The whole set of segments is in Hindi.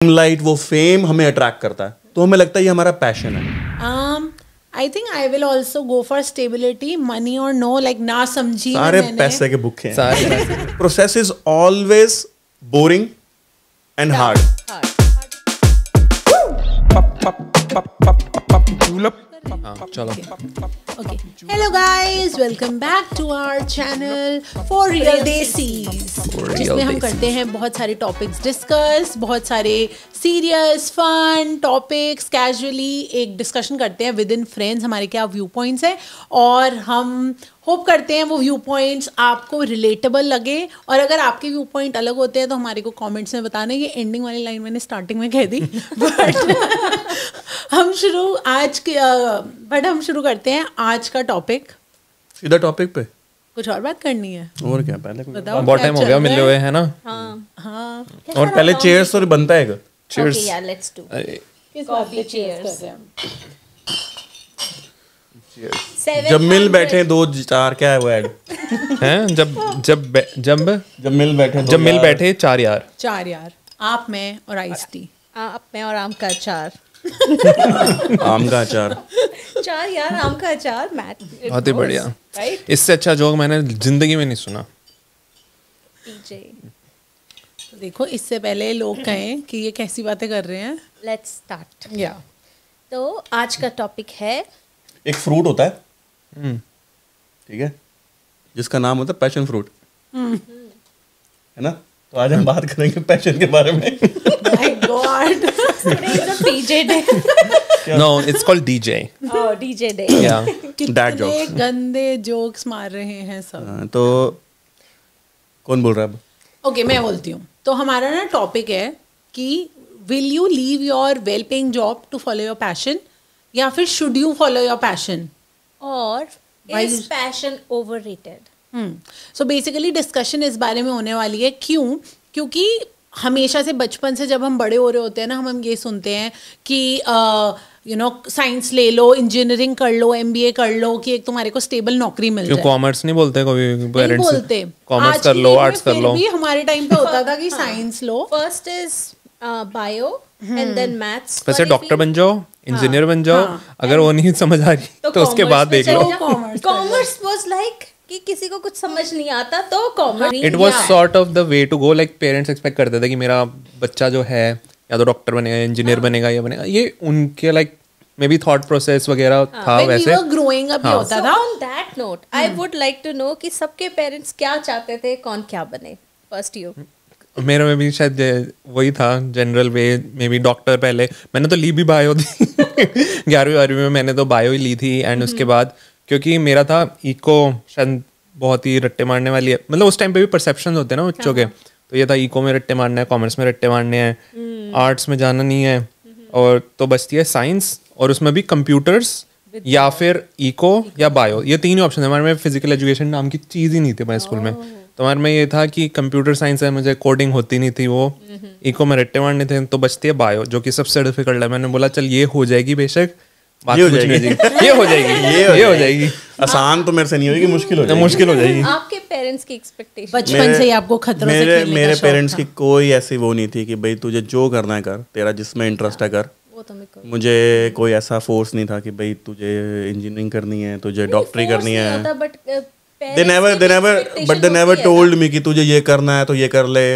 लाइट, वो फेम हमें अट्रैक्ट करता है, तो हमें लगता है ये हमारा पैशन है। I think I will also go for stability, money or no, like ना समझी सारे मैंने पैसे के भूखे हैं। Process is always boring and hard. चलो Okay. Hello guys, welcome back to our channel for Real Desis, जिसमें हम करते हैं बहुत सारे टॉपिक्स डिस्कस, बहुत सारे सीरियस फन टॉपिक्स, कैजुअली एक डिस्कशन करते हैं विद इन फ्रेंड्स, हमारे क्या व्यू पॉइंट्स हैं और हम होप करते हैं वो व्यू पॉइंट्स आपको रिलेटेबल लगे। और अगर आपके व्यू पॉइंट अलग होते हैं तो हमारे को कमेंट्स में बताना। ये एंडिंग वाली लाइन मैंने स्टार्टिंग में कह दी बट हम शुरू करते हैं आज का टॉपिक। सीधा टॉपिक पे कुछ और बात करनी है और क्या, पहले बताओ। बहुत टाइम हो गया मिले हुए है ना। हाँ और पहले चेयर्स तो बनता है। Cheers. Okay, yeah, let's do. किस Coffee बात पे cheers cheers. कर रहे हैं? जब मिल बैठे दो चार, क्या है वो ऐड? हैं जब मिल बैठे चार यार। चार यार, आप मैं और आइस टी। आप मैं और आम का अचार। आम का अचार। चार यार आम का अचार। मैट बहुत ही बढ़िया। राइट इससे अच्छा जोक मैंने जिंदगी में नहीं सुना। पीजे। देखो इससे पहले लोग कहें कि ये कैसी बातें कर रहे हैं। Let's start. या तो आज का टॉपिक है एक फ्रूट होता है, ठीक है, जिसका नाम होता है पैशन फ्रूट, है ना? तो आज हम बात करेंगे पैशन के बारे में। My God, today is a PJ day. No, it's called DJ. Oh, DJ day. या Dad कितने jokes. गंदे जोक्स मार रहे हैं सब। तो कौन बोल रहा है अब? ओके, मैं बोलती हूँ। तो हमारा ना टॉपिक है कि will you leave your well paying job to follow your passion, या फिर should you follow your passion. और Why is you- passion overrated? So basically discussion इस बारे में होने वाली है। क्योंकि हमेशा से बचपन से जब हम बड़े हो रहे होते हैं ना, हम ये सुनते हैं कि साइंस ले लो, इंजीनियरिंग कर लो, MBA कर लो, कि एक तुम्हारे को स्टेबल नौकरी मिल क्यों जाए। कॉमर्स नहीं बोलते कभी नहीं पेरेंट्स? बोलते। कॉमर्स आज कर की लो, डेट में आर्ट्स कर फिर लो। भी हमारे टाइम पे होता था कि साइंस लो। First is bio and then maths. वैसे डॉक्टर बन जाओ, इंजीनियर बन जाओ। अगर वो नहीं समझ आ रही तो उसके बाद देख लो। कॉमर्स वाज लाइक कि किसी को कुछ समझ नहीं आता तो commerce. It was sort of the way to go. Like parents expect करते थे कि मेरा बच्चा जो है या तो डॉक्टर बनेगा, इंजीनियर बनेगा, या बनेगा। ये उनके like maybe thought process वगैरह था वैसे। ग्रोइंग अप होता था। On that note I would like to know कि सबके पेरेंट्स क्या चाहते थे, कौन क्या बने। First you. मेरे में भी शायद वही था general way, maybe doctor. पहले मैंने तो ली भी बायो थी 11वीं में मैंने तो बायो ही ली थी। एंड उसके बाद क्योंकि मेरा था इको, शायद बहुत ही रट्टे मारने वाली है, मतलब उस टाइम पे भी परसेप्शन होते हैं ना बच्चों के। तो ये था इको में रट्टे मारने हैं, कॉमर्स में रट्टे मारने हैं, आर्ट्स में जाना नहीं है, और तो बचती है साइंस, और उसमें भी कंप्यूटर्स या फिर इको या बायो। ये तीन ही ऑप्शन है। हमारे में फिजिकल एजुकेशन नाम की चीज़ ही नहीं थी हमारे स्कूल में। तो हमारे में ये था कि कंप्यूटर साइंस है, मुझे कोडिंग होती नहीं थी, वो इको में रट्टे मारने थे। तो बचती है बायो, जो कि सबसे डिफिकल्ट है। मैंने बोला चल ये हो जाएगी बेशक, बाकी कुछ नहीं होगी। ये हो जाएगी। आसान तो मेरे से नहीं होगी, मुश्किल हो जाएगी। मुश्किल हो जाएगी। आपके पेरेंट्स की एक्सपेक्टेशन? बचपन से ही आपको खतरों से खेलने का मेरे शौक पेरेंट्स था। की कोई ऐसी वो नहीं थी कि भाई तुझे जो करना है कर, तेरा जिसमें इंटरेस्ट है कर। वो तो मेरे को मुझे कोई ऐसा फोर्स नहीं था कि भाई तुझे इंजीनियरिंग करनी है, तुझे डॉक्टरी करनी है। But they never told me कि तुझे ये करना है तो ये कर ले।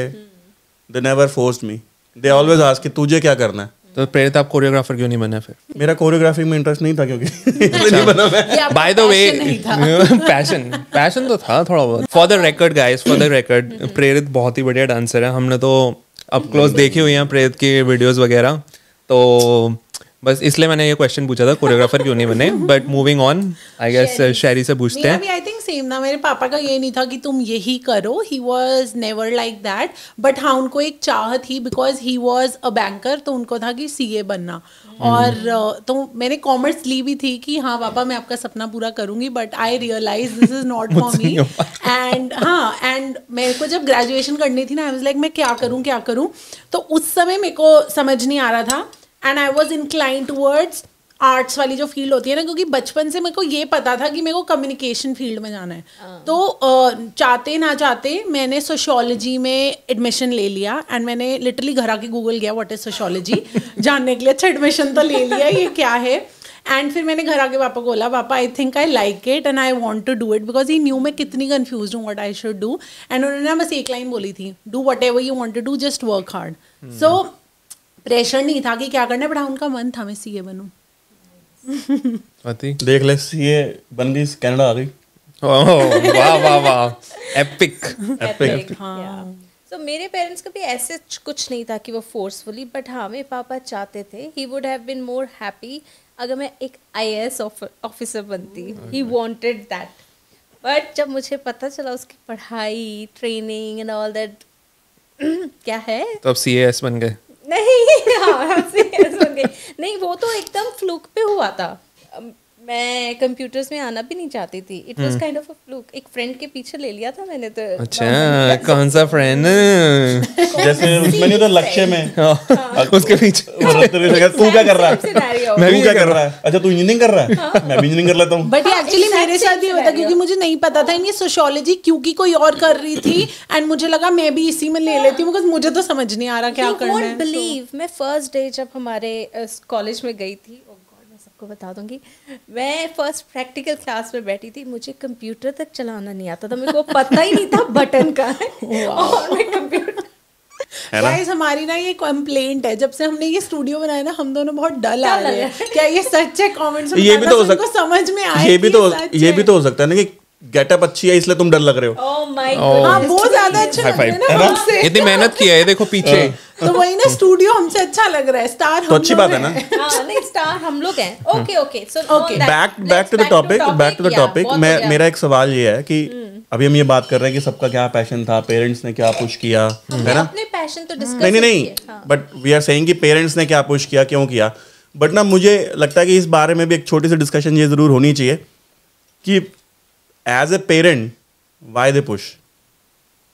they never forced me. they always ask कि तुझे क्या करना है। तो प्रेरित आप कोरियोग्राफर क्यों नहीं बने फिर? मेरा कोरियोग्राफी में इंटरेस्ट नहीं था, क्योंकि इसलिए नहीं बना मैं। ये आपका बाय द वे passion नहीं था। पैशन तो था थोड़ा बहुत। For the record guys, for the record, प्रेरित बहुत ही बढ़िया डांसर है। हमने तो अप क्लोज देखी हुई हैं प्रेरित की वीडियोस वगैरह। तो बस इसलिए मैंने ये क्वेश्चन पूछा था, कोरियोग्राफर क्यों नहीं बने। But moving on, I guess Sherry से पूछते मेरा हैं। भी आई थिंक सेम था। मेरे पापा का ये नहीं था कि तुम यही करो, he was never like that. But हाँ, उनको एक चाह थी, because he was a banker, तो उनको था कि CA बनना। और तो मैंने कॉमर्स ली भी थी कि हाँ पापा मैं आपका सपना पूरा करूंगी, but I realize this is not for me. And मेरे को जब ग्रेजुएशन करनी थी ना, आई वाज लाइक मैं क्या करूँ। तो उस समय मेरे को समझ नहीं आ रहा था, and I was incline towards arts वाली जो फील्ड होती है ना, क्योंकि बचपन से मेरे को ये पता था कि मेरे को कम्युनिकेशन फील्ड में जाना है, तो चाहते ना चाहते मैंने सोशियोलॉजी में एडमिशन ले लिया। एंड मैंने लिटरली घर आके गूगल किया व्हाट इज सोशियोलॉजी जानने के लिए। अच्छा एडमिशन तो ले लिया, ये क्या है। एंड फिर मैंने घर आके पापा को बोला, पापा I think I like it and I want to do it, because he knew मैं कितनी कंफ्यूज हूँ what I should do. And उन्होंने बस एक लाइन बोली थी, do whatever you want to do, just work hard. So pressure नहीं था कि क्या करना है, बट उनका मन था मैं सीए बनूं। देख ले, सीए बन गई, कनाडा आ गई। वाह वाह वाह, एपिक एपिक। तो मेरे पेरेंट्स का भी ऐसे कुछ नहीं था कि वो फोर्सफुली, बट हाँ मेरे पापा चाहते थे, he would have been more happy अगर मैं एक IAS ऑफिसर बनती। ही वांटेड दैट, बट जब मुझे पता चला उसकी पढ़ाई, ट्रेनिंग एंड ऑल दैट क्या है, तो अब CAS बन गए। नहीं हाँ CAS बन गई। नहीं, वो तो एकदम फ्लूक पे हुआ था। मैं कंप्यूटर्स में आना भी नहीं चाहती थी। It was kind of a fluke. एक फ्रेंड के पीछे ले लिया था मैंने। तो अच्छा, कौन सा फ्रेंड? जैसे उसमें नहीं तो लक्ष्य में उसके पीछे तू क्या कर रहा है, मैं भी क्या कर रहा है, अच्छा तू इंजीनियरिंग कर रहा है, मैं भी इंजीनियरिंग कर लेता हूँ। बट एक्चुअली मेरे साथ ये होता, क्योंकि मुझे नहीं पता था ये सोशियोलॉजी क्योंकि कोई और कर रही थी, एंड मुझे लगा मैं भी इसी में ले लेती हूँ, बिकॉज मुझे तो समझ नहीं आ रहा क्या करना है। बिलीव, मैं फर्स्ट डे जब हमारे कॉलेज में गई थी, सबको बता दूंगी, मैं फर्स्ट प्रैक्टिकल क्लास में बैठी थी, मुझे कंप्यूटर तक चलाना नहीं आता था, मेरे को पता ही नहीं था बटन का है और मैं कंप्यूटर। गाइस हमारी ना ये कंप्लेंट है, जब से हमने ये स्टूडियो बनाया ना, हम दोनों बहुत डल आ रहे हैं। क्या ये सच है? कमेंट्स में ये भी तो हो सकता है, समझ में आए, ये भी तो हो सकता है ना कि गेटअप अच्छी है इसलिए तुम डर लग रहे हो। ओह माय गॉड, हां वो ज्यादा अच्छा लग रहा है ना हमसे। इतनी मेहनत की है, ये देखो पीछे। तो वही ना, स्टूडियो हमसे अच्छा लग रहा है, स्टार तो अच्छी बात है ना। हां नहीं, स्टार हम लोग हैं। Okay so back to the topic. मेरा एक सवाल ये है कि अभी हम ये बात कर रहे हैं कि सबका क्या पैशन था, पेरेंट्स ने क्या पुश किया, है ना? अपने पैशन तो डिस्कस नहीं, बट वी आर सेइंग कि पेरेंट्स ने क्या पुश किया, क्यों किया। बट ना मुझे लगता है कि इस बारे में भी एक छोटी सी डिस्कशन ये जरूर होनी चाहिए कि as a parent why they push.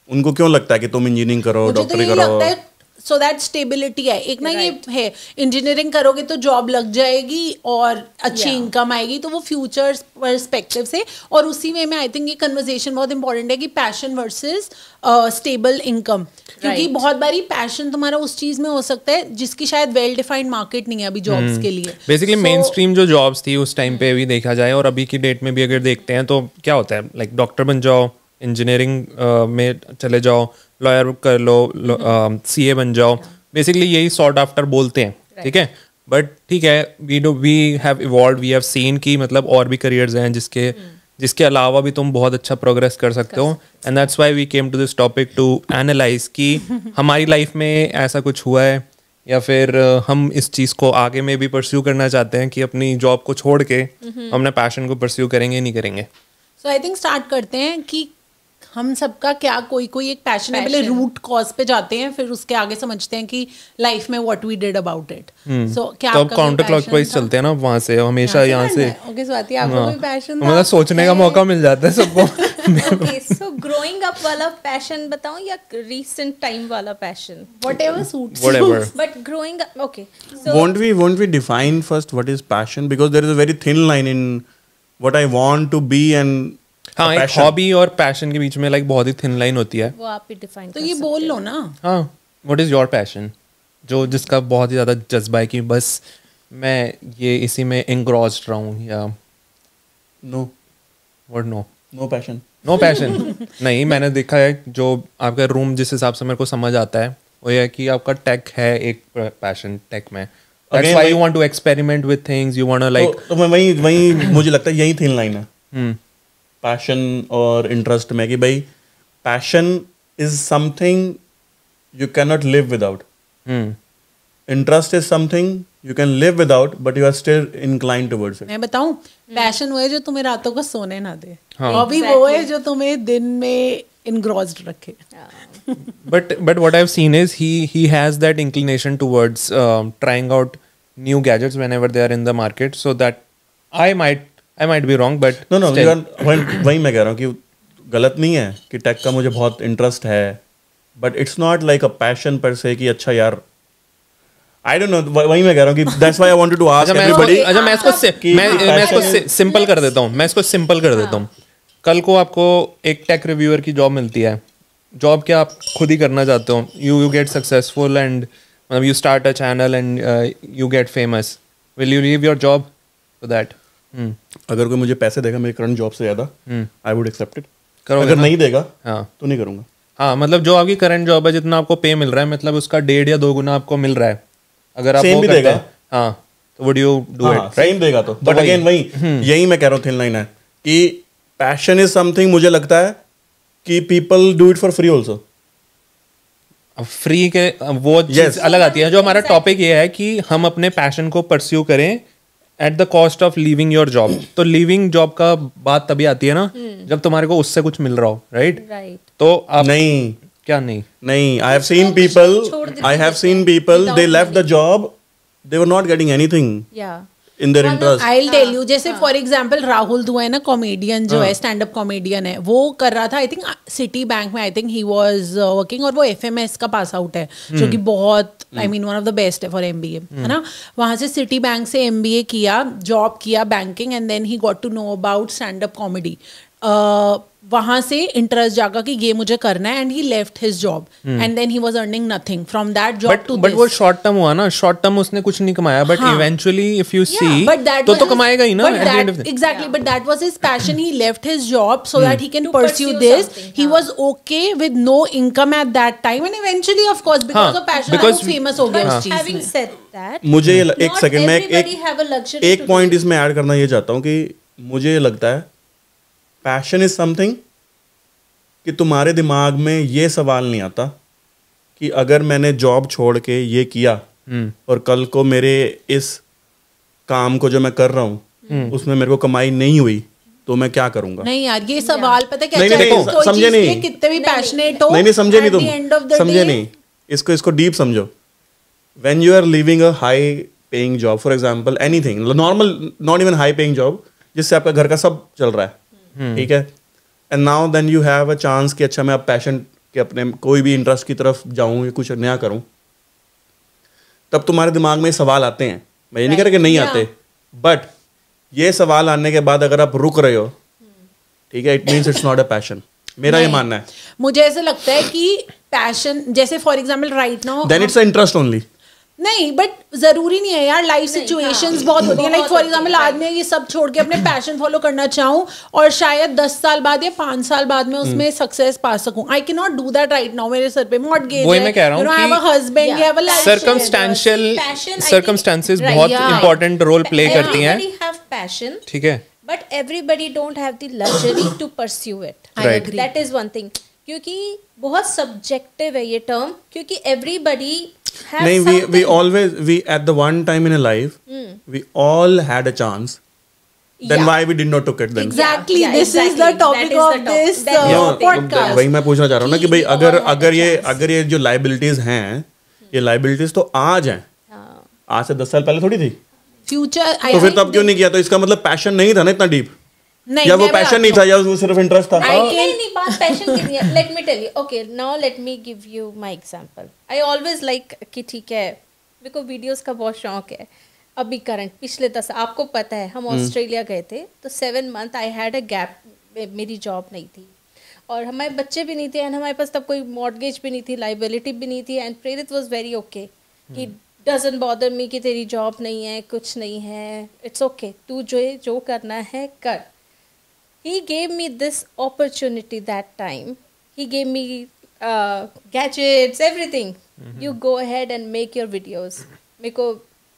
उनको क्यों लगता है कि तुम इंजीनियरिंग करो, डॉक्टरी करो, सो दैट स्टेबिलिटी है एक ना। ये है इंजीनियरिंग करोगे तो जॉब लग जाएगी और अच्छी इनकम आएगी, तो वो फ्यूचर पर्सपेक्टिव से। और उसी में आई थिंक ये कन्वर्सेशन बहुत इंपॉर्टेंट है कि पैशन वर्सेस स्टेबल इनकम, क्योंकि बहुत बारी पैशन तुम्हारा उस चीज में हो सकता है जिसकी शायद वेल डिफाइंड मार्केट नहीं है अभी जॉब्स के लिए। बेसिकली मेन स्ट्रीम जो जॉब्स थी उस टाइम पे भी देखा जाए और अभी की डेट में भी अगर देखते हैं तो क्या होता है, लाइक डॉक्टर बन जाओ, इंजीनियरिंग में चले जाओ, लॉयर कर लो, CA बन जाओ, बेसिकली यही सॉर्ट आफ्टर बोलते हैं, ठीक है। बट ठीक है, we have evolved, we have seen कि मतलब और भी करियर्स हैं जिसके अलावा भी तुम बहुत अच्छा प्रोग्रेस कर सकते हो। And that's why we came to this topic to analyze कि हमारी लाइफ में ऐसा कुछ हुआ है या फिर हम इस चीज़ को आगे में भी परस्यू करना चाहते हैं कि अपनी जॉब को छोड़ के हम अपने पैशन को परस्यू करेंगे नहीं करेंगे। सो आई थिंक स्टार्ट करते हैं कि हम सबका क्या कोई एक पैशन है, पहले रूट कॉज पे जाते हैं, फिर उसके आगे समझते हैं कि लाइफ में what we did about it. So क्या तो काउंटर क्लॉकवाइज चलते हैं ना, वहां से हमेशा यहाँ से। ओके स्वाति, आपको कोई पैशन मतलब सोचने का मौका मिल जाता है सबको। ओके, सो ग्रोइंग अप वाला पैशन बताऊं या रीसेंट टाइम वाला passion? Whatever suits, whatever. But growing up, okay, so won't we define first what is passion, because there is a very thin line in what I want to be and हाँ, एक हॉबी और पैशन के बीच में लाइक बहुत ही थिन लाइन होती है। वो आप ही डिफाइन तो ये बोल लो ना। हाँ, व्हाट इज योर पैशन, जो जिसका बहुत ही ज्यादा जज्बा है कि बस मैं ये इसी में एंग्रॉस्ड रहा हूँ, या no passion नो पैशन। नहीं, मैंने देखा है जो आपका रूम जिस हिसाब से मेरे को समझ आता है वो ये है कि आपका टेक है एक पैशन टेक में। That's why you want to experiment with things, you want to like। तो मैं वही मुझे लगता है यही थिन लाइन है पैशन और इंटरेस्ट में, कि भाई passion is something you can not live without, interest is something you can live without but you are still inclined towards it. मैं बताऊं, पैशन वो है जो तुम्हें रातों को सोने ना दे, हॉबी वो है जो तुम्हें दिन में engrossed रखे। but what I've seen is he has that inclination towards trying out new gadgets whenever they are in the market, so that I might be wrong, but no वही मैं कह रहा हूँ कि गलत नहीं है कि टेक का मुझे बहुत इंटरेस्ट है, but it's not like a passion पर से कि अच्छा यार आई डोंट नो, वही मैं कह रहा हूँ कि that's why I wanted to ask everybody. अच्छा मैं इसको सिंपल कर देता हूँ, कल को आपको एक टेक रिव्यूअर की जॉब मिलती है, जॉब क्या आप खुद ही करना चाहते हो, you get successful and you start a channel and you get famous, will you leave your job for that? अगर कोई मुझे पैसे देगा मेरे करंट जॉब से ज्यादा, आई वुड एक्सेप्ट इट। करोगे अगर ना? नहीं देगा हाँ तो नहीं करूंगा। हाँ, मतलब जो आपकी करंट जॉब है जितना आपको पे मिल रहा है, मतलब उसका 1.5 या 2 गुना आपको मिल रहा है, अगर आप Same वो भी करते देगा। हैं, हाँ, तो would you do it? Same देगा तो, बट अगेन वही यही मैं कह रहा हूँ, थिन लाइन है कि पैशन इज समथिंग, मुझे लगता है कि people do it for free also. Free के वो चीज अलग आती है। जो हमारा टॉपिक ये है कि हम अपने पैशन को परस्यू करें at the cost of leaving your job. तो लीविंग जॉब का बात तभी आती है ना जब तुम्हारे को उससे कुछ मिल रहा हो, राइट? तो आप नहीं, क्या नहीं? I have seen people they left the job, they were not getting anything in their interest. I will tell you, जैसे फॉर एग्जांपल राहुल दुआ है ना, कॉमेडियन जो है, स्टैंड अप कॉमेडियन है, वो कर रहा था आई थिंक सिटी बैंक में, I think he was working, और वो एफएमएस का पास आउट है जो कि बहुत I mean one of the best है फॉर एमबीए, है ना। वहां से सिटी बैंक से एमबीए किया, जॉब किया banking, and then he got to know about stand up comedy. वहां से इंटरेस्ट जागा कि ये मुझे करना है, and he left his job and then he was earning nothing from that job too but वो शॉर्ट टर्म हुआ ना, शॉर्ट टर्म उसने कुछ नहीं कमाया, but eventually if you see तो कमाएगा ही ना at the end of the day. Exactly, but that was his passion. He left his job so that he can pursue this. He was okay with no income at that time, and eventually, of course, because of passion, because वो famous हो गया उस चीज Having में। said that, मुझे ये एक not सेकंड में everybody have a luxury एक to पॉइंट do इसमें ऐड करना ये चाहता हूँ कि मुझे ये लगता है पैशन इज समथिंग कि तुम्हारे दिमाग में ये सवाल नहीं आता कि अगर मैंने जॉब छोड़ के ये किया और कल को मेरे इस काम को जो मैं कर रहा हूँ उसमें मेरे को कमाई नहीं हुई तो मैं क्या करूंगा। नहीं यार, ये सवाल पता क्या, नहीं, चाहे नहीं, कोई समझे चीज नहीं। के कितने भी पैशनेट हो, नहीं समझे नहीं at the end of तुम, the समझे day- नहीं, इसको डीप समझो। When you are living a high paying job, for example anything normal, not even high paying job, जिससे आपका घर का सब चल रहा है, ठीक है, and now then you have a chance कि अच्छा मैं अब पैशन के अपने कोई भी इंटरेस्ट की तरफ जाऊं या कुछ नया करूं, तब तुम्हारे दिमाग में सवाल आते हैं। मैं ये नहीं कह रहा कि नहीं आते, बट ये सवाल आने के बाद अगर आप रुक रहे हो, ठीक है, it means it's not a passion. मेरा ये मानना है। मुझे ऐसा लगता है कि पैशन, जैसे for example right now, then it's a interest only. नहीं, बट जरूरी नहीं है यार, लाइफ सिचुएशंस बहुत होती है। लाइक फॉर एग्जांपल आज मैं ये सब छोड़ के अपने पैशन फॉलो करना चाहूँ और शायद 10 साल बाद या 5 साल बाद में उसमें सक्सेस पा सकूं। I can not do that right now. मेरे सर पे मॉर्गेज है, वही मैं कह रहा हूं I have a husband, I have a life, circumstantial Passion, I think- circumstances Right, बहुत yeah. इंपॉर्टेंट रोल प्ले करती हैं, Everybody have passion, ठीक है? but everybody don't have the luxury to pursue it. I Right. agree. That is one thing. क्योंकि बहुत subjective है ये term, क्योंकि everybody has नहीं, something. we at the one time in a life we all had a chance, then Yeah. why we did not took it then? Exactly, Yeah, this is the exactly. topic That is of the top- this that is the thing. podcast. वही मैं पूछना चाह रहा हूँ ना कि भाई We all had a अगर ये जो लाइबिलिटीज हैं, ये लाइबिलिटीज तो आज हैं, हाँ. आज से 10 साल पहले थोड़ी थी। फ्यूचर तो फिर तब क्यों नहीं किया? तो इसका मतलब पैशन नहीं था ना इतना डीप, नहीं, या वो मैं पैशन नहीं था, या वो सिर्फ इंटरेस्ट था। नहीं, बात पैशन की नहीं है। Let me tell you, okay, now let me give you my example. I always like कि ठीक है, मेरे को वीडियोस का बहुत शौक है। अभी करंट पिछले 10, आपको पता है हम ऑस्ट्रेलिया गए थे, तो 7 month I had a gap, मेरी जॉब नहीं थी और हमारे बच्चे भी नहीं थे, एंड हमारे पास तब कोई मॉर्गेज भी नहीं थी, लाइबिलिटी भी नहीं थी, एंड प्रेरित वाज वेरी ओके कि डजंट बॉदर मी कि तेरी जॉब नहीं है, कुछ नहीं है, इट्स ओके, तू जो करना है कर। He gave me this opportunity that time. He gave me gadgets, everything. You go ahead and make your videos. मेरे को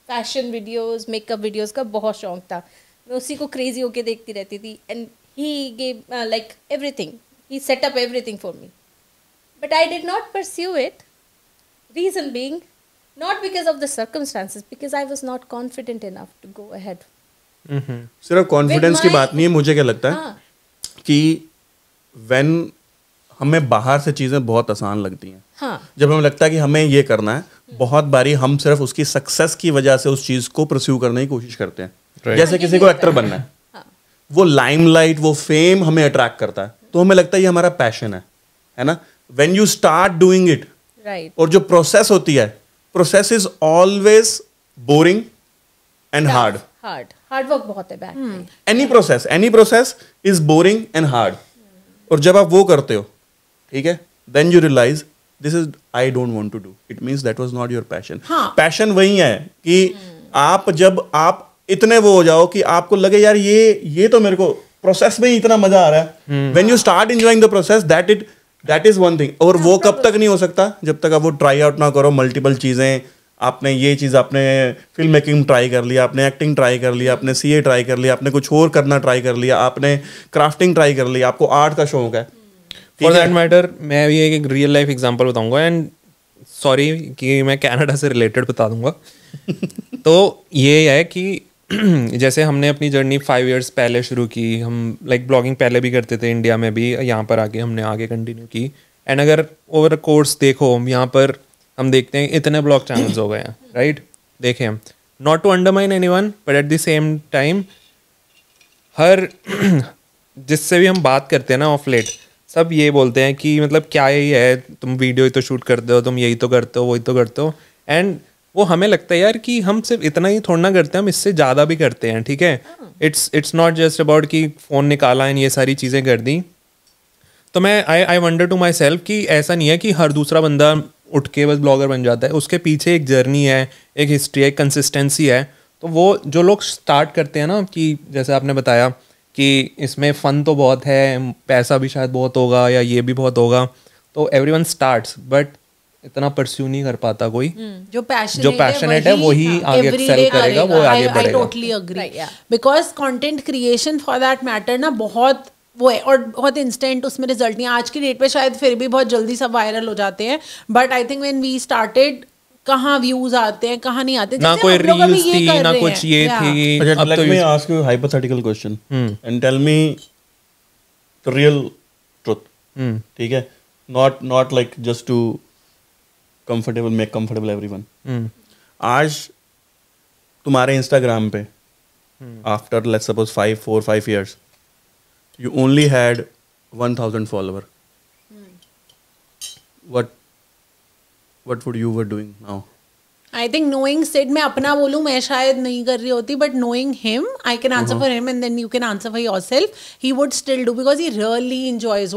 फैशन वीडियोस, मेकअप वीडियोस का बहुत शौक था। मैं उसी को क्रेजी होके देखती रहती थी, and he gave like everything. He set up everything for me. But I did not pursue it. Reason being, not because of the circumstances, because I was not confident enough to go ahead. सिर्फ कॉन्फिडेंस की my- बात नहीं है। मुझे क्या लगता है हाँ. कि व्हेन हमें बाहर से चीजें बहुत आसान लगती हैं, हाँ. जब हमें लगता है कि हमें ये करना है, बहुत बारी हम सिर्फ उसकी सक्सेस की वजह से उस चीज को परस्यू करने की कोशिश करते हैं। Right. जैसे किसी को एक्टर बनना है, वो लाइमलाइट, वो फेम हमें अट्रैक्ट करता है, तो हमें लगता है ये हमारा पैशन है ना। When you start doing it, Right. और जो प्रोसेस होती है process is always boring and hard. Hard work बहुत है बैक में. Any process is boring and hard. और जब आप वो करते हो, ठीक है, then you realize this is I don't want to do. It means that was not your passion. Passion वही है कि आप जब आप इतने वो हो जाओ कि आपको लगे यार ये तो मेरे को प्रोसेस में ही इतना मजा आ रहा है. When you start enjoying the process, that is one thing. और वो कब तक नहीं हो सकता जब तक आप वो ट्राई आउट ना करो. मल्टीपल चीजें आपने ये चीज आपने फिल्म मेकिंग ट्राई कर लिया, आपने एक्टिंग ट्राई कर लिया, आपने सीए ट्राई कर लिया, आपने कुछ और करना ट्राई कर लिया, आपने क्राफ्टिंग ट्राई कर लिया, आपको आर्ट का शौक है. फॉर दैट मैटर मैं भी एक रियल लाइफ एग्जांपल बताऊंगा एंड सॉरी कि मैं कनाडा से रिलेटेड बता दूंगा. तो ये है कि जैसे हमने अपनी जर्नी 5 years पहले शुरू की. हम लाइक ब्लॉगिंग पहले भी करते थे इंडिया में भी, यहाँ पर आके हमने आगे कंटिन्यू की. एंड अगर ओवर कोर्स देखो यहाँ पर हम देखते हैं इतने ब्लॉग चैनल्स हो गए हैं, राइट. देखें हम not to undermine anyone but at the same time हर जिससे भी हम बात करते हैं ना ऑफ लेट सब ये बोलते हैं कि मतलब क्या ही है, तुम वीडियो ही तो शूट करते हो, तुम यही तो करते हो, वही तो करते हो. एंड वो हमें लगता है यार कि हम सिर्फ इतना ही थोड़ा ना करते हैं, हम इससे ज़्यादा भी करते हैं. ठीक है, इट्स नॉट जस्ट अबाउट कि फ़ोन निकाला एंड ये सारी चीज़ें कर दी. तो मैं I wonder to my self कि ऐसा नहीं है कि हर दूसरा बंदा उठ के बस ब्लॉगर बन जाता है. उसके पीछे एक जर्नी है, एक हिस्ट्री है, एक कंसिस्टेंसी है. तो वो जो लोग स्टार्ट करते हैं ना कि जैसे आपने बताया कि इसमें फ़न तो बहुत है, पैसा भी शायद बहुत होगा या ये भी बहुत होगा, तो एवरीवन स्टार्ट्स बट इतना परस्यू नहीं कर पाता कोई. जो पैशनेट है वही आगे एक्सेल करेगा, वो आगे बढ़ेगा. I totally agree because content creation for that matter ना बहुत वो है और बहुत इंस्टेंट उसमें रिजल्ट नहीं. आज की डेट पे शायद फिर भी बहुत जल्दी सब वायरल हो जाते हैं, but I think when we started कहाँ व्यूज आते हैं कहाँ नहीं आते. ना कोई रील्स थी ना कुछ ये थी. अब तो मैं ask you hypothetical question and tell me the real truth. ठीक है, not like just to make comfortable everyone. आज तुम्हारे इंस्टाग्राम पे after let's suppose 4-5 years you only had 1000 follower. What would you were doing now? I think knowing Sid, मैं अपना बोलूँ मैं शायद नहीं कर रही होती, but knowing him, I can answer for him and then you can answer for yourself. He would still do because he really enjoys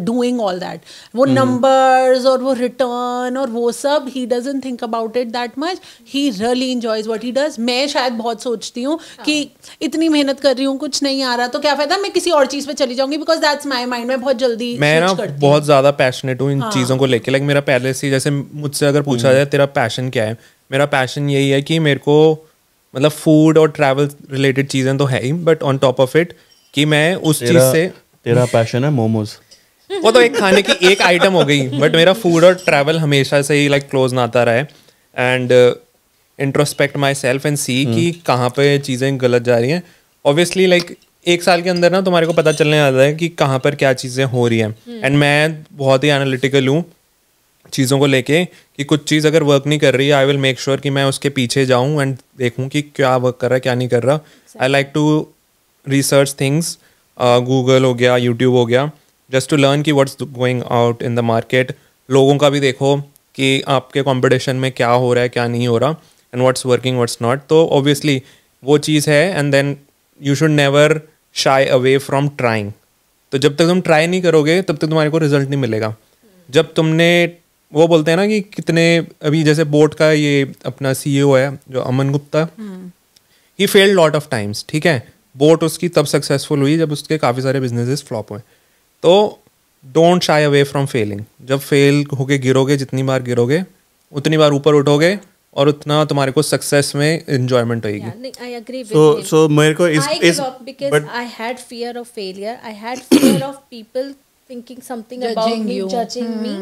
doing all that. वो numbers और वो return और वो सब, he doesn't think about it that much. He really enjoys what he does. मैं शायद बहुत सोचती हूँ कि इतनी मेहनत कर रही हूँ कुछ नहीं आ रहा तो क्या फायदा, मैं किसी और चीज़ पे चली जाऊँगी because that's my mind. मैं बहुत जल्दी मैं ना बहुत ज़्यादा पैशनेट हूँ इन चीज़ों को लेके. लाइक मेरा पहले से जैसे मुझसे अगर पूछा जाए तेरा पैशन क्या है, मेरा पैशन यही है कि मेरे को मतलब फूड और ट्रैवल रिलेटेड चीज़ें तो है ही, but on top of it कि मैं उस चीज़ से. तेरा पैशन है मोमोज. वो तो एक खाने की एक आइटम हो गई, बट मेरा फूड और ट्रैवल हमेशा से ही लाइक क्लोज ना आता रहा है. And introspect myself and see कि कहाँ पे चीज़ें गलत जा रही हैं. ऑब्वियसली लाइक 1 साल के अंदर ना तुम्हारे को पता चलने आता है कि कहाँ पर क्या चीज़ें हो रही हैं. एंड मैं बहुत ही एनालिटिकल हूँ चीज़ों को लेके कि कुछ चीज़ अगर वर्क नहीं कर रही है आई विल मेक श्योर कि मैं उसके पीछे जाऊँ एंड देखूँ कि क्या वर्क कर रहा है क्या नहीं कर रहा. I like to research things, Google हो गया, यूट्यूब हो गया, जस्ट टू लर्न कि what's going out in the market. लोगों का भी देखो कि आपके कंपटीशन में क्या हो रहा है क्या नहीं हो रहा and what's working what's not. तो ऑब्वियसली वो चीज़ है and then you should never shy away from trying. तो जब तक तुम ट्राई नहीं करोगे तब तक तुम्हारे को रिजल्ट नहीं मिलेगा. जब तुमने वो बोलते हैं ना कि कितने अभी जैसे बोट का ये अपना CEO है जो Aman Gupta, he failed lot of times. ठीक है, बोट उसकी तब सक्सेसफुल हुई जब उसके काफ़ी सारे बिजनेसेस फ्लॉप हुए. तो don't shy away from failing. जब फेल होके गिरोगे, जितनी बार गिरोगे उतनी बार ऊपर उठोगे और उतना तुम्हारे को सक्सेस में एंजॉयमेंट होगी. I agree with him. So मेरे को is because I had fear of failure. I had fear of people thinking something about me, judging me.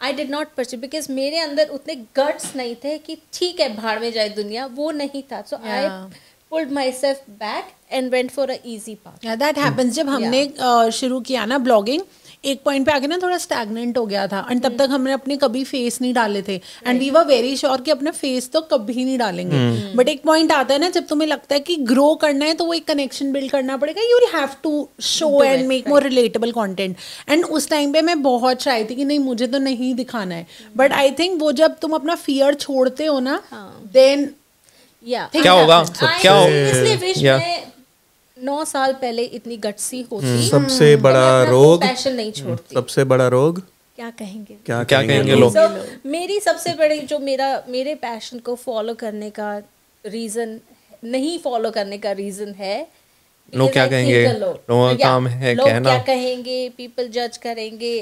I did not pursue because मेरे अंदर उतने guts नहीं थे कि ठीक है भाड़ में जाए दुनिया, वो नहीं था. So I pulled myself back and went for a easy path. Yeah, that happens. जब हमने शुरू किया ना ब्लॉगिंग, एक पॉइंट पे आके ना थोड़ा स्टैग्नेंट हो गया था एंड तब तक हमने अपने कभी फेस नहीं डाले थे and we were very sure कि अपना फेस तो कभी नहीं डालेंगे, बट एक पॉइंट आता है ना जब तुम्हें लगता है कि ग्रो करना है तो वो एक कनेक्शन बिल्ड करना पड़ेगा, you will have to show and make more relatable content. And उस टाइम पे मैं बहुत शाय थी कि नहीं मुझे तो नहीं दिखाना है, बट आई थिंक वो जब तुम अपना फियर छोड़ते हो ना देन क्या होगा, क्या इसलिए विश मैं 9 साल पहले इतनी गट्सी होती, सबसे बड़ा रोग, पैशन नहीं छोड़ती। सबसे बड़ा रोग क्या कहेंगे, क्या कहेंगे लोग? मेरी सबसे बड़ी जो मेरे पैशन को फॉलो करने का रीजन, नहीं फॉलो करने का रीजन है लोग क्या कहेंगे, लोगों का काम है लोग कहना, क्या कहेंगे, पीपल जज करेंगे।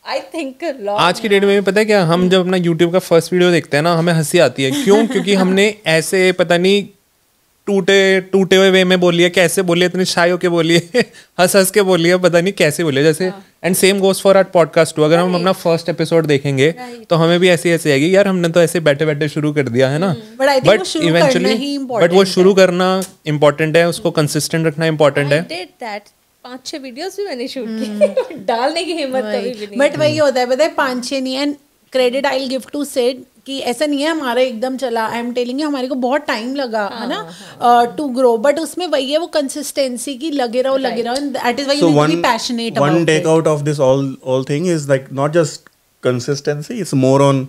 आई थिंक आज की डेट में पता है क्या, हम जब अपना YouTube का फर्स्ट वीडियो देखते हैं ना हमें हंसी आती है, क्यों? क्योंकि हमने ऐसे पता नहीं टूटे हुए वे में बोलिए, कैसे बोलिए, इतनी शाय होके बोलिए, हंस के बोलिए, पता नहीं कैसे बोलिए जैसे। And same goes for our podcast too, अगर हम अपना फर्स्ट एपिसोड देखेंगे तो हमें भी ऐसे आएगी यार हमने तो ऐसे बैठे बैठे शुरू कर दिया है ना, बट इवेंचुअली बट वो शुरू करना इम्पोर्टेंट है, उसको कंसिस्टेंट रखना इम्पोर्टेंट है। 5-6 वीडियोस भी मैंने शूट किए, डालने की हिम्मत कभी भी नहीं। बट वही होता है पता है, 5-6 नहीं, and credit I will give to said कि ऐसा नहीं है हमारा एकदम चला, आई एम टेलिंग यू हमारे को बहुत टाइम लगा है ना टू ग्रो, बट उसमें वही है वो कंसिस्टेंसी की, लगे रहो and that is why you need to be passionate about it. One take out of this all thing is like not just consistency, it's more on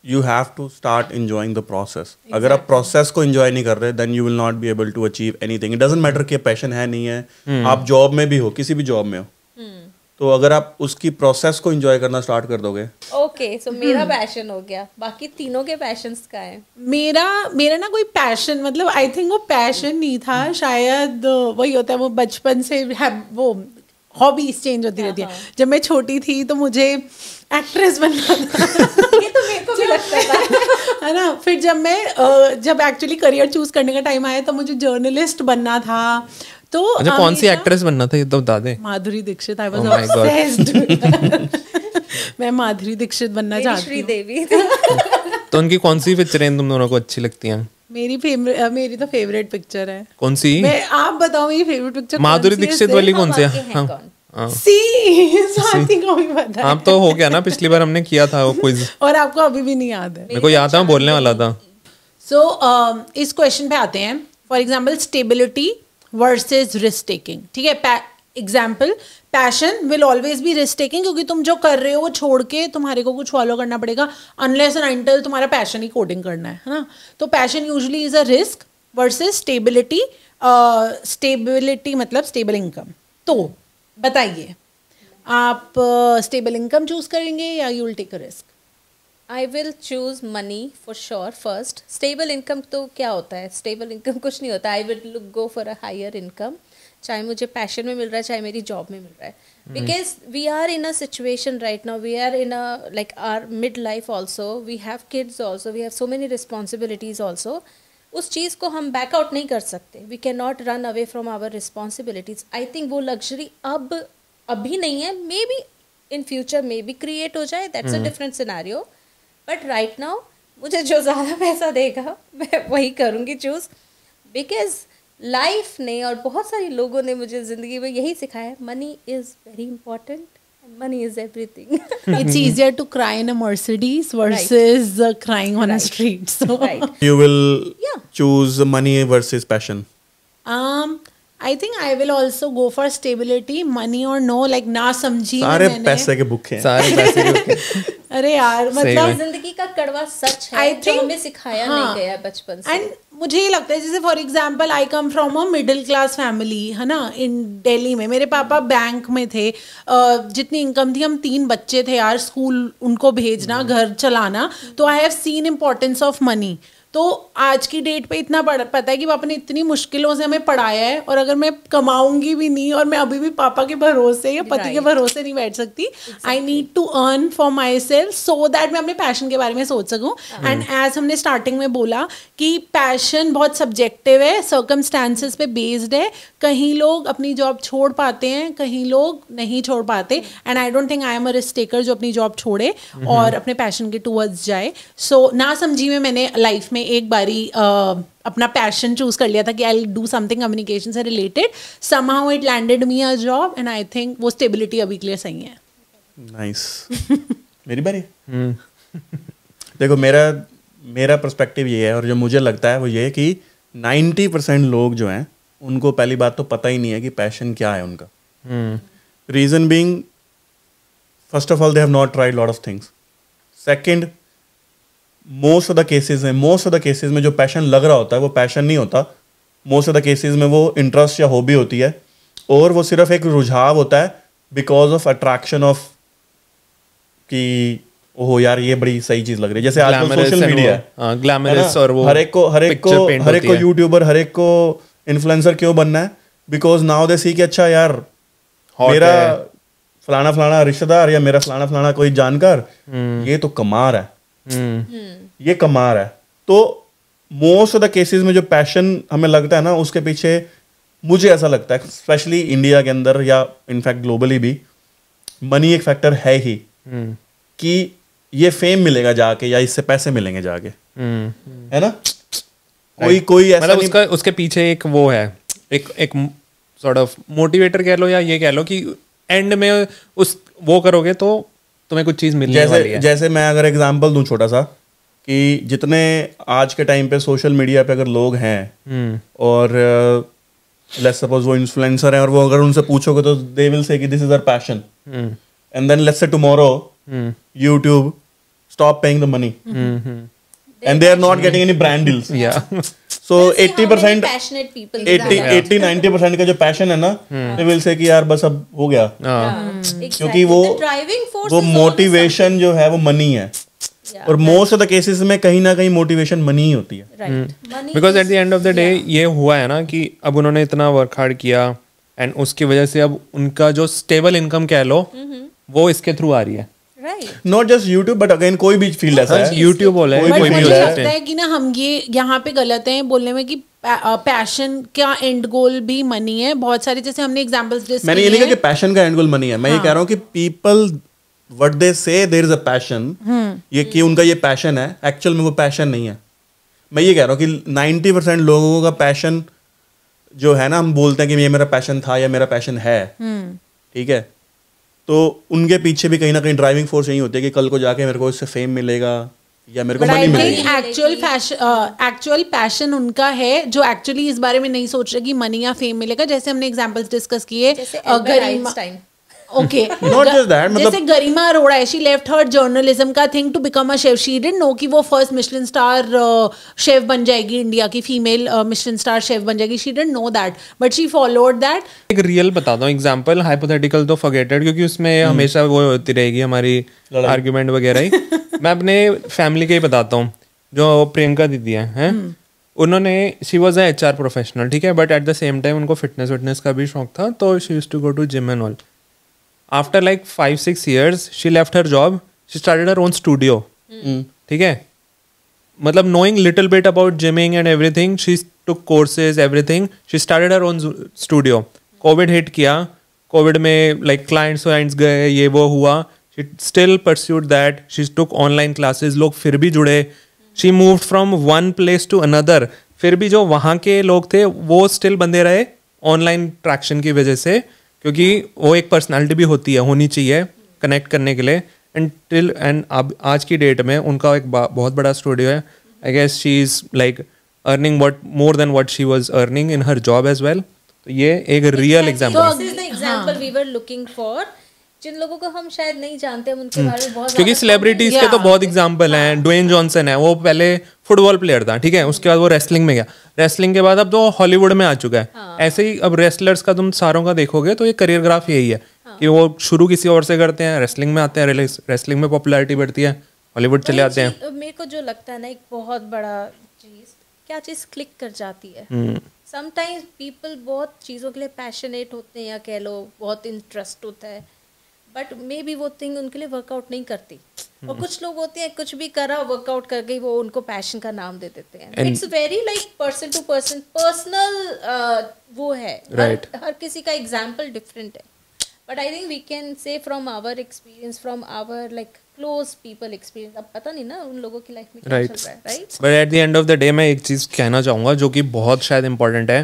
you have to start enjoying the process. अगर आप process को enjoy नहीं कर रहे then you will not be able to achieve anything. It doesn't matter कि passion है नहीं है, आप job में भी हो, किसी भी job में हो, तो अगर आप उसकी प्रोसेस को एंजॉय करना स्टार्ट कर दोगे। ओके सो मेरा पैशन हो गया, बाकी तीनों के पैशंस का है। मेरा ना कोई पैशन, मतलब आई थिंक वो पैशन नहीं था, शायद वही होता है वो बचपन से वो हॉबीज चेंज होती रहती है। जब मैं छोटी थी तो मुझे एक्ट्रेस बनना था ये तो मेरे को भी लगता था है ना। फिर जब एक्चुअली करियर चूज करने का टाइम आया तो मुझे जर्नलिस्ट बनना था। तो अच्छा कौन सी एक्ट्रेस बनना था ये तो बता दे। Madhuri Dixit, I was obsessed मैं माधुरी दीक्षित बनना चाहती हूँ। श्रीदेवी तो उनकी कौन सी पिक्चरें तुम दोनों को अच्छी लगती हैं? मेरी तो फेवरेट पिक्चर है। कौन सी? आप बताओ मेरी फेवरेट पिक्चर। माधुरी दीक्षित वाली कौन सी है? स्वाति को भी पता है। आप तो हो गया ना, पिछली बार हमने किया था वो क्विज और आपको अभी भी नहीं याद है? मेरे को याद है, बोलने वाला था। सो इस क्वेश्चन पे आते हैं। For example stability versus risk taking, ठीक है। Example passion will always be risk taking, क्योंकि तुम जो कर रहे हो वो छोड़ के तुम्हारे को कुछ फॉलो करना पड़ेगा अनलेस एंड अनटिल तुम्हारा पैशन ही कोडिंग करना है ना। तो passion usually is a risk versus stability. Stability मतलब स्टेबल इनकम। तो बताइए आप स्टेबल इनकम चूज करेंगे या you will take a risk? I will choose money for sure first. Stable income तो क्या होता है? स्टेबल इनकम कुछ नहीं होता। I will go for a higher income, चाहे मुझे पैशन में मिल रहा है चाहे मेरी जॉब में मिल रहा है, because we are in a situation right now, we are in a like our mid life also, we have kids also, we have so many responsibilities also. उस चीज़ को हम बैकआउट नहीं कर सकते। We can not run away from our responsibilities. I think वो लग्जरी अभी नहीं है, maybe in future maybe create हो जाए, that's a different scenario. But right now मुझे जो ज़्यादा पैसा देगा मैं वही करूँगी चूज़, बिकॉज लाइफ ने और बहुत सारे लोगों ने मुझे ज़िंदगी में यही सिखाया है, money is very important, money is everything. It's easier to cry in a Mercedes versus crying on a street. So you will choose money versus passion. I think I will also go for stability, money or no, like ना समझी सारे पैसे के भूखे हैं, सारे पैसे के भूखे। अरे यार मतलब जिंदगी का कड़वा सच है जो हमें सिखाया नहीं गया बचपन से। एंड मुझे ये लगता है जैसे for example I come from a middle class family है ना इन दिल्ली में। मेरे पापा बैंक में थे, जितनी इनकम थी हम 3 बच्चे थे यार, स्कूल उनको भेजना, घर चलाना, तो आई have scene importance of money. तो आज की डेट पे इतना पता है कि पापा ने इतनी मुश्किलों से हमें पढ़ाया है, और अगर मैं कमाऊंगी भी नहीं और मैं अभी भी पापा के भरोसे या पति के भरोसे नहीं बैठ सकती, I need to earn for myself so that मैं अपने पैशन के बारे में सोच सकूं। एंड एज हमने स्टार्टिंग में बोला कि पैशन बहुत सब्जेक्टिव है, सर्कमस्टांसेस पे बेस्ड है। कहीं लोग अपनी जॉब छोड़ पाते हैं, कहीं लोग नहीं छोड़ पाते, and I don't think I am a risk taker जो अपनी जॉब छोड़े और अपने पैशन के टूवर्ड्स जाए। सो ना समझी में मैंने लाइफ में मैंने एक बारी अपना पैशन चूज कर लिया था कि आई डू समथिंग कम्युनिकेशन से related, somehow it landed me a job and I think वो स्टेबिलिटी अभी के लिए सही है। नाइस। मेरी बारी। देखो मेरा पर्सपेक्टिव ये है, और जो मुझे लगता है वो ये है कि 90% लोग जो हैं उनको पहली बात तो पता ही नहीं है कि पैशन क्या है उनका। Reason being, first of all they have not tried lot of things. Second, most of the cases में जो पैशन लग रहा होता है वो पैशन नहीं होता। मोस्ट ऑफ द केसेस में वो इंटरेस्ट या हॉबी होती है, और वो सिर्फ एक रुझाव होता है बिकॉज ऑफ अट्रैक्शन ऑफ कि ओहो यार ये बड़ी सही चीज लग रही है। जैसे आजकल सोशल मीडिया है, ग्लैमरस, और वो हर एक को यूट्यूबर, हर एक को इन्फ्लुएंसर क्यों बनना है? बिकॉज नाउ दे सी कि अच्छा यार मेरा फलाना रिश्तेदार या मेरा फलाना कोई जानकार ये तो कमा रहा है, ये कमा रहा है। तो मोस्ट ऑफ द केसेस में जो पैशन हमें लगता है ना, उसके पीछे मुझे ऐसा लगता है स्पेशली इंडिया के अंदर या इनफैक्ट ग्लोबली भी मनी एक फैक्टर है ही, कि ये फेम मिलेगा जाके या इससे पैसे मिलेंगे जाके, है ना? कोई ऐसा मतलब उसके पीछे एक वो है, एक सॉर्ट ऑफ मोटिवेटर कह लो, या ये कह लो कि एंड में उस वो करोगे तो तुम्हें कुछ चीज मिलने वाली है। जैसे मैं अगर एग्जांपल दूं छोटा सा, कि जितने आज के टाइम पे सोशल मीडिया पे अगर लोग हैं और लेट्स सपोज वो इन्फ्लुएंसर हैं, और वो अगर उनसे पूछोगे तो दे विल से कि this is our passion, and then let's say tomorrow YouTube stop paying the money and they are not getting any brand deals. So 80% passionate people, 80-90% का जो पैशन है ना, they will say कि यार बस अब हो गया, क्योंकि वो मोटिवेशन जो है वो मनी है, और मोस्ट ऑफ द केसेस में कहीं ना कहीं मोटिवेशन मनी ही होती है। Because at the end of the day ये हुआ है ना कि अब उन्होंने इतना वर्क हार्ड किया, एंड उसकी वजह से अब उनका जो स्टेबल इनकम कह लो वो इसके थ्रू आ रही है। Not just YouTube but again कोई भी फील्ड ऐसा है, यूट्यूब बोला है, कोई भी लगता है कि ना हम ये यहाँ पे गलत हैं बोलने में कि पैशन का एंड गोल भी मनी है। बहुत सारे जैसे हमने एग्जांपल्स डिस्कस किए, मैंने ये नहीं कहा कि पैशन का एंड गोल मनी है, मैं ये कह रहा हूँ कि पीपल व्हाट दे से देयर इज अ पैशन, ये कि उनका ये पैशन है, एक्चुअल में वो पैशन नहीं है। मैं ये कह रहा हूँ कि 90% लोगों का पैशन जो है ना, हम बोलते हैं कि ये मेरा पैशन था या मेरा पैशन है, ठीक है, तो उनके पीछे भी कहीं ना कहीं ड्राइविंग फोर्स यही होती है कि कल को जाके मेरे को इससे फेम मिलेगा या मेरे को मनी मिलेगी। एक्चुअल पैशन उनका है जो एक्चुअली इस बारे में नहीं सोच रहे कि मनी या फेम मिलेगा। जैसे हमने एग्जांपल्स डिस्कस किए, ओके, नॉट जस्ट दैट, मतलब जैसे गरिमा अरोड़ा है, शी लेफ्ट हर जर्नलिज्म का thing to become a chef. She didn't know कि वो फर्स्ट मिशेलिन स्टार शेफ बन जाएगी, इंडिया की फीमेल मिशेलिन स्टार शेफ बन जाएगी। She didn't know that but she followed that. एक रियल बताता हूँ एग्जांपल, हाइपोथेटिकल तो फॉरगेट इट, क्योंकि उसमें हमेशा वो होती रहेगी हमारी आर्ग्यूमेंट वगैरह ही। मैं अपने फैमिली का ही बताता हूँ, जो प्रियंका दीदी हैं, उन्होंने she was a HR professional, ठीक है, but at the same time उनको फिटनेस का भी शौक था, तो she used to go to gym and all. After like 5-6 years, she left her job. She started her own studio. ठीक है, मतलब knowing little bit about gymming and everything, she took courses, everything. She started her own studio. COVID hit किया, COVID में like clients गए, ये वो हुआ. She still pursued that. She took online classes. लोग फिर भी जुड़े. She moved from one place to another. फिर भी जो वहाँ के लोग थे वो still बंदे रहे online traction की वजह से, क्योंकि वो एक पर्सनालिटी भी होती है, होनी चाहिए कनेक्ट करने के लिए। एंड अब आज की डेट में उनका एक बहुत बड़ा स्टूडियो है। I guess she is like earning more than what she was earning in her job as well. तो ये एक real example, this is the example we were looking for, जिन लोगों को हम शायद नहीं जानते, हम उनके बारे में बहुत, क्योंकि सेलिब्रिटीज के तो बहुत एग्जांपल हैं। ड्वेन जॉनसन है, वो पहले फुटबॉल प्लेयर था, ठीक है, उसके बाद वो रेसलिंग में गया, रेसलिंग के बाद अब तो हॉलीवुड में आ चुका है। ऐसे ही अब रेसलर्स का तुम सारों का देखोगे तो ये करियर ग्राफ यही है कि वो शुरू किसी और से करते हैं, रेसलिंग में आते हैं, रेसलिंग में पॉपुलैरिटी बढ़ती है, हॉलीवुड चले आते हैं। मेरे को जो लगता है ना, एक बहुत बड़ा चीज, क्या चीज क्लिक कर जाती है। समटाइम्स पीपल बहुत चीज़ों के लिए पैशनेट होते हैं, या कह लो बहुत इंटरेस्ट होता है, बट मे बी वो थिंग उनके लिए वर्कआउट नहीं करती। और कुछ लोग होते हैं कुछ भी करा वर्कआउट कर गई, वो उनको पैशन का नाम दे देते हैं। It's very like person to person, personal वो है, हर किसी का एग्जाम्पल डिफरेंट है। But I think we can say from our experience, from our like close people experience, अब पता नहीं ना उन लोगों की लाइफ में क्या राइट चल रहा है, right? But at the end of the day मैं एक चीज़ कहना चाहूँगा जो कि बहुत शायद इंपॉर्टेंट है.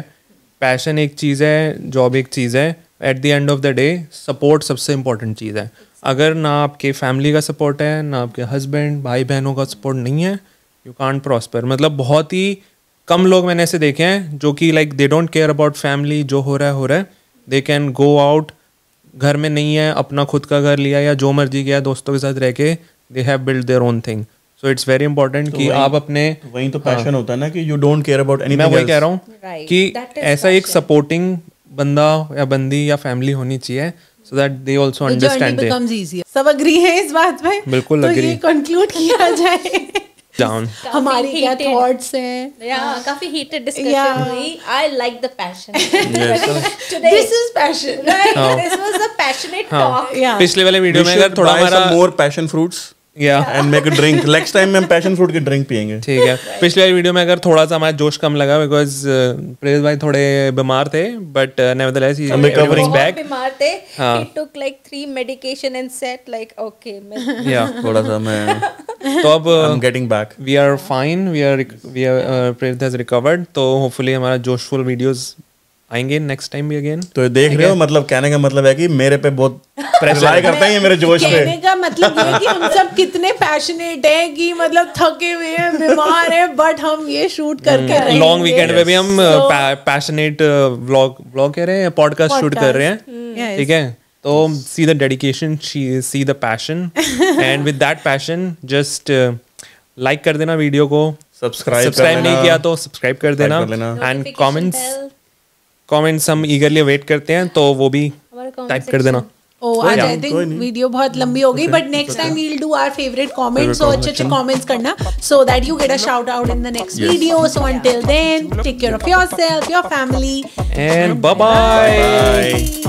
पैशन एक चीज़ है, जॉब एक चीज़ है. At the end of the day support सबसे इम्पोर्टेंट चीज़ है. अगर ना आपके फैमिली का सपोर्ट है, ना आपके हस्बैंड भाई बहनों का सपोर्ट नहीं है, यू कांट प्रॉस्पर. मतलब बहुत ही कम लोग मैंने ऐसे देखे हैं जो कि like they don't care about family. जो हो रहा है दे कैन गो आउट. घर में नहीं है, अपना खुद का घर लिया या जो मर्जी किया, दोस्तों के साथ रह के they have build their own thing. So it's very important कि आप अपने वही तो पैशन होता है ना कि you don't care about anything. मैं वही कह रहा हूँ Right. कि That is ऐसा एक सपोर्टिंग बंदा या बंदी या फैमिली होनी चाहिए so that they also journey understand becomes easier. सब अग्री है इस बात पे? बिल्कुल तो agree. ये कंक्लूड किया जाए. डाउन. हमारी क्या heated. थॉट्स हैं? काफी heated Yeah. discussion हुई. I like the passion. Today, This is passion. right? This was a passionate talk. Yeah. पिछले वाले वीडियो में अगर थोड़ा buy हमारा some more passion fruits या and make a drink. Next time हम passion fruit की drink पियेंगे. ठीक है. पिछले वाली वीडियो में अगर थोड़ा सा हमारा जोश कम लगा बिकॉज प्रेज भाई थोड़े बीमार थे but nevertheless he I'm recovering. Is back. बीमार थे. He took like 3 medication and said like okay. या थोड़ा सा मैं तो अब I'm getting back. We are fine. We are praise has recovered. तो होपफुली हमारा जोशफुल वीडियोस आएंगे नेक्स्ट टाइम भी अगेन. तो देख रहे हो, मतलब कहने का मतलब है कि मेरे पे बहुत रिलाई करते हैं ये मेरे जोश पे. कहने का मतलब ये है कि हम सब कितने पैशनेट हैं कि मतलब थके हुए हैं, बीमार हैं, बट हम ये शूट करके रहेंगे. लॉन्ग वीकेंड पे भी हम पैशनेट व्लॉग कह रहे हैं, पॉडकास्ट शूट कर रहे हैं. ठीक है. तो see the dedication, see the passion and with that passion just like कर देना वीडियो को. सब्सक्राइब नहीं किया तो सब्सक्राइब कर देना. एंड कमेंट्स हम ईगरली वेट करते हैं तो वो भी टाइप कर देना. आज आई थिंक वीडियो बहुत लंबी हो गई but next time we'll do our favourite comments. So अच्छे कमेंट्स करना so that you get a shout out in the next video. So until then, take care of yourself, your family, and bye bye.